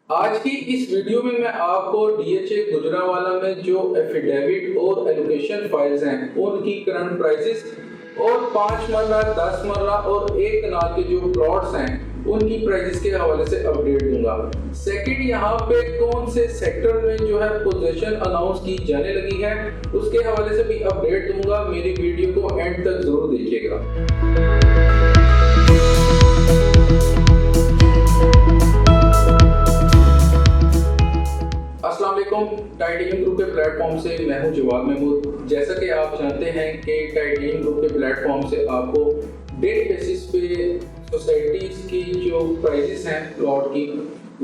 आज की इस वीडियो में मैं आपको डीएचए गुजरांवाला में जो एफिडेविट और एलोकेशन फाइल्स हैं उनकी करंट प्राइसेस और 5 मरला, 10 मरला और 1 कनाल के जो प्लॉट्स हैं उनकी प्राइसेस के हवाले से अपडेट दूंगा। सेकंड, यहाँ पे कौन से सेक्टर में जो है पोजीशन अनाउंस की जाने लगी है उसके हवाले से भी अपडेट दूंगा। मेरी वीडियो को एंड तक जरूर देखिएगा। टाइटेनियम ग्रुप के प्लेटफॉर्म से मैं हूं जवाब महमूद। जैसा कि आप जानते हैं कि टाइटेनियम ग्रुप के प्लेटफॉर्म से आपको डेली बेसिस पे सोसाइटीज की जो प्राइसेस हैं प्लॉट की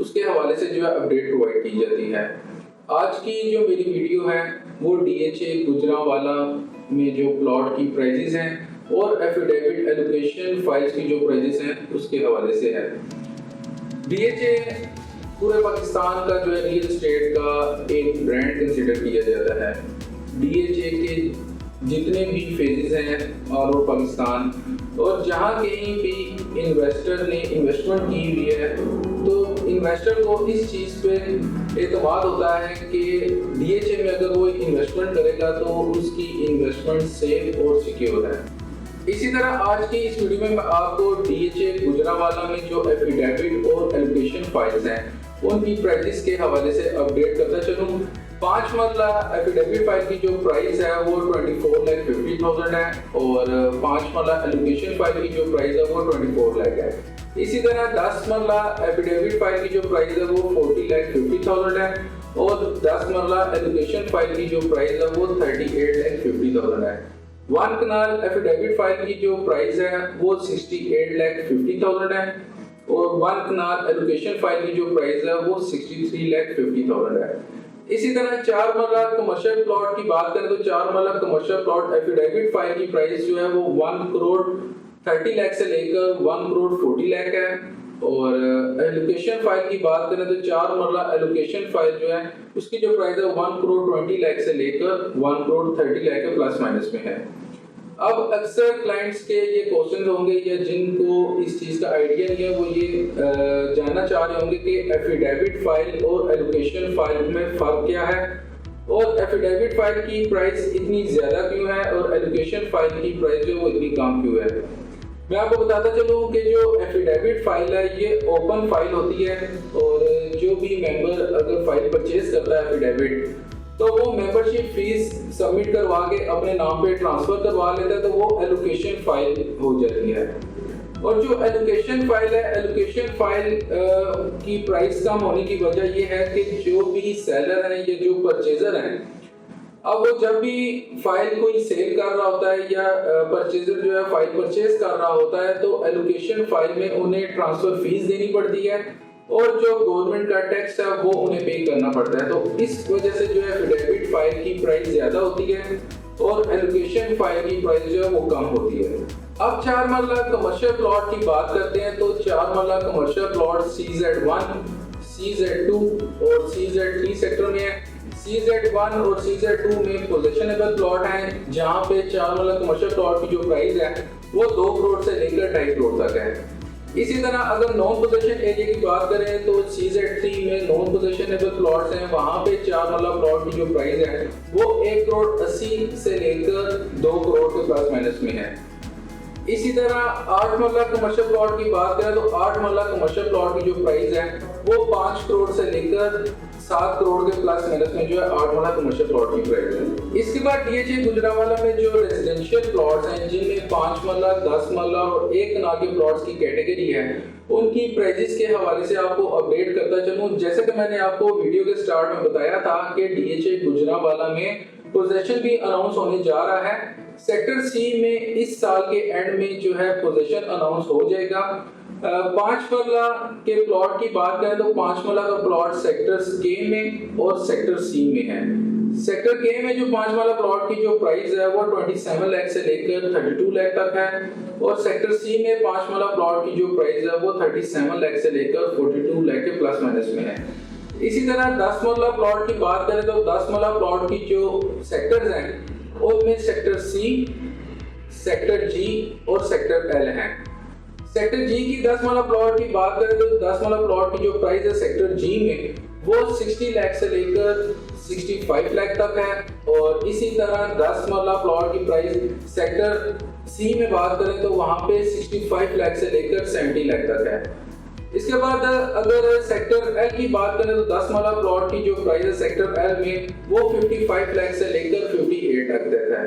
उसके हवाले से जो है अपडेट प्रोवाइड की जाती है। आज की जो मेरी वीडियो है वो डीएचए गुजरांवाला में जो प्लॉट की प्राइसेस हैं और एफिडेविट एलोकेशन फाइल्स की जो प्राइसेस हैं उसके हवाले से है। डीएचए पूरे पाकिस्तान का जो है रियल एस्टेट का एक ब्रांड कंसिडर किया जाता है। डीएचए के जितने भी फेजेस हैं ऑल ओवर पाकिस्तान और जहाँ कहीं भी इन्वेस्टर ने इन्वेस्टमेंट की हुई है तो इन्वेस्टर को इस चीज़ पे एतमाद होता है कि डीएचए में अगर वो इन्वेस्टमेंट करेगा तो उसकी इन्वेस्टमेंट सेफ और सिक्योर है। इसी तरह आज की इस वीडियो में मैं आपको डीएचए गुजरांवाला में जो एफिडेविट और एलोकेशन फाइल्स हैं उनकी प्राइसेस के हवाले से अपडेट करता चलूँ। 5 मरला एफिडेविट फाइल की जो प्राइस है वो 24,50,000 है और 5 मरला एलोकेशन फाइल की जो प्राइस है वो 24 लाख है। इसी तरह 10 मरला एफिडेविट फाइल की जो प्राइस है वो 40,50,000 है और 10 मरला एलोकेशन फाइल की जो प्राइस है वो 38,50,000 है। 1 कनाल एफिडेविट फाइल की जो प्राइस है वो 68,50,000 है और 1 कनाल एलोकेशन फाइल की जो प्राइस है वो 63,50,000 है। इसी तरह 4 मरला कमर्शियल प्लॉट की बात करें तो 4 मरला कमर्शियल प्लॉट एफिडेविट फाइल की प्राइस जो है वो 1 करोड़ 30 लाख से लेकर 1 करोड़ 40 लाख है और एलोकेशन फाइल की बात करें तो 4 मरला एलोकेशन फाइल जो है उसकी जो प्राइस है 1 करोड़ 20 लाख से लेकर 1 करोड़ 30 लाख के प्लस माइनस में है। अब अक्सर क्लाइंट्स के ये क्वेश्चन होंगे या जिनको इस चीज़ का आइडिया नहीं है वो ये जानना चाह रहे होंगे कि एफिडेविट फाइल और एलोकेशन फाइल में फ़र्क क्या है और एफिडेविट फाइल की प्राइस इतनी ज़्यादा क्यों है और एलोकेशन फाइल की प्राइस जो वो इतनी कम क्यों है। मैं आपको बताता चलूँ कि जो एफिडेविट फाइल है ये ओपन फाइल होती है और जो भी मेंबर अगर फाइल परचेज करता है एफिडेविट तो वो मेंबरशिप फीस सबमिट करवा के अपने नाम पे ट्रांसफर करवा लेता है तो वो एलोकेशन फाइल हो जाती है। और जो एलोकेशन फाइल है एलोकेशन फाइल की प्राइस कम होने की वजह ये है कि जो भी सेलर हैं या जो परचेजर हैं अब वो जब भी फाइल कोई सेल कर रहा होता है या परचेजर जो है फाइल परचेज कर रहा होता है तो एलोकेशन फाइल में उन्हें ट्रांसफर फीस देनी पड़ती है और जो गवर्नमेंट का टैक्स है वो उन्हें पे करना पड़ता है। तो इस वजह से जो है एफिडेविट फाइल की प्राइस ज्यादा होती है और एलोकेशन फाइल की प्राइस जो है वो कम होती है। अब 4 मरला कमर्शियल प्लॉट की बात करते हैं तो 4 मरला कमर्शियल प्लॉट CZ1, CZ2 और CZ3 सेक्टर में है। CZ1 और CZ2 में पोजेशनेबल प्लॉट हैं जहाँ पे 4 मरला कमर्शियल प्लॉट की जो प्राइस है वो 2 करोड़ से लेकर 2.5 करोड़ तक है। इसी तरह अगर नॉन पोजेशन एरिया की बात करें तो CZ3 में नॉन पोजेशनेबल प्लॉट्स हैं वहाँ पे 4 मरला प्लॉट की जो प्राइस है वो 1 करोड़ 80 से लेकर 2 करोड़ के प्लस माइनस में है। इसी तरह 8 मरला कमर्शियल प्लॉट की बात करें तो 8 मरला कमर्शियल प्लॉट की जो प्राइस है वो 5 करोड़ से लेकर 7 करोड़ के प्लस माइनस में जो है 8 मरला कमर्शियल प्लॉट की प्राइस है। इसके बाद डीएचए गुजरांवाला में जो रेजिडेंशियल प्लॉट्स हैं जिनमें 5 मरला, 10 मरला और 1 कनाल के प्लॉट्स की कैटेगरी है उनकी प्राइसेस के हवाले से आपको अपडेट करता चलूँ। जैसे कि मैंने आपको वीडियो के स्टार्ट में बताया था कि डीएचए गुजरांवाला में पोजीशन भी अनाउंस होने जा रहा है। सेक्टर सी में इस साल के एंड में जो है पोजीशन अनाउंस हो जाएगा। 5 मरला के प्लॉट की बात करें तो 5 मरला का प्लॉट सेक्टर के में और सेक्टर सी में है। सेक्टर के में जो 5 मरला प्लॉट की जो प्राइस है वो 27 लाख से लेकर 32 लाख तक है और सेक्टर सी में 5 मरला प्लॉट की जो प्राइस है वो 37 लाख से लेकर 42 लाख के प्लस माइनस में है। इसी तरह 10 मरला प्लॉट की बात करें तो 10 मरला प्लॉट की जो सेक्टर्स हैं उनमें सेक्टर सी, सेक्टर जी और सेक्टर एल हैं। सेक्टर जी की 10 वाला प्लॉट की बात करें तो 10 वाला प्लॉट की जो प्राइस है सेक्टर जी में वो 60 लाख से लेकर 65 लाख तक है। और इसी तरह 10 वाला प्लॉट की प्राइस सेक्टर सी में बात करें तो वहां पे 65 लाख से लेकर 70 लाख तक है। इसके बाद अगर सेक्टर एल की बात करें तो 10 वाला प्लॉट की जो प्राइस है सेक्टर एल में वो 55 लाख से लेकर 58 लाख तक है।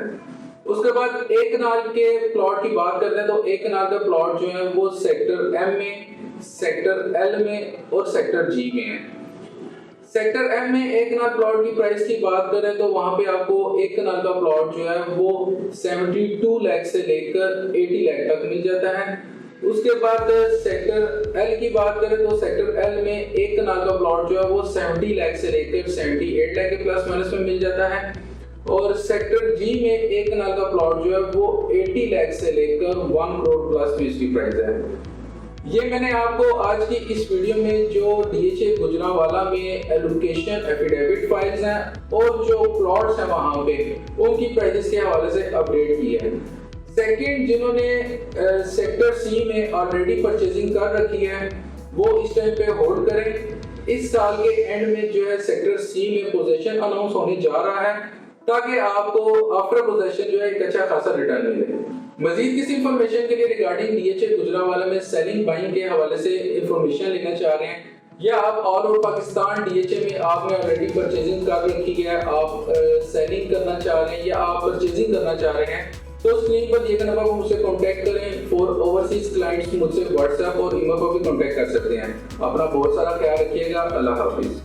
उसके बाद एक कनाल के प्लॉट की बात करते हैं तो एक कनाल का प्लॉट जो है वो सेक्टर एम में, सेक्टर एल में और सेक्टर जी में है। सेक्टर एम में एक कनाल प्लॉट की प्राइस की बात करें तो वहां पे आपको एक कनाल का प्लॉट जो है वो 72 लाख से लेकर 80 लाख तक मिल जाता है। उसके बाद सेक्टर एल की बात करें तो सेक्टर एल में एक कनाल का प्लॉट जो है वो 70 लाख से लेकर 78 लाख के प्लस माइनस में मिल जाता है। और सेक्टर जी में एक कनाल का प्लॉट जो है वो 80 लाख से लेकर 1 करोड़ प्लस में इसकी प्राइस है। ये मैंने आपको आज की इस वीडियो में जो डीएचए गुजरांवाला में एलोकेशन एफिडेविट फाइल्स हैं और जो प्लॉट्स हैं वहां पे उनकी प्राइसेस के हवाले से अपडेट की है। सेकंड, जिन्होंने सेक्टर सी में ऑलरेडी परचेजिंग कर रखी है वो इस टाइम पे होल्ड करें। इस साल के एंड में जो है सेक्टर सी में पोजीशन अनाउंस होने जा रहा है ताकि आपको आफ्टर पोजीशन जो है एक अच्छा खासा रिटर्न मिले। मजीद किसी इंफॉर्मेशन के लिए रिगार्डिंग डीएचए गुजरांवाला में सेलिंग बाइंग के हवाले से इंफॉर्मेशन लेना चाह रहे हैं या आप ऑल ओवर पाकिस्तान डीएचए में आपने ऑलरेडी परचेजिंग कर रखी है, आप सेलिंग करना चाह रहे हैं या आप परचेजिंग करना चाह रहे हैं तो स्क्रीन पर दिए गए नंबर पर मुझसे कांटेक्ट करें। फॉर ओवरसीज क्लाइंट्स मुझसे व्हाट्सएप और ईमेल पर भी कांटेक्ट कर सकते हैं। अपना बहुत सारा ख्याल रखिएगा। अल्लाह हाफिज।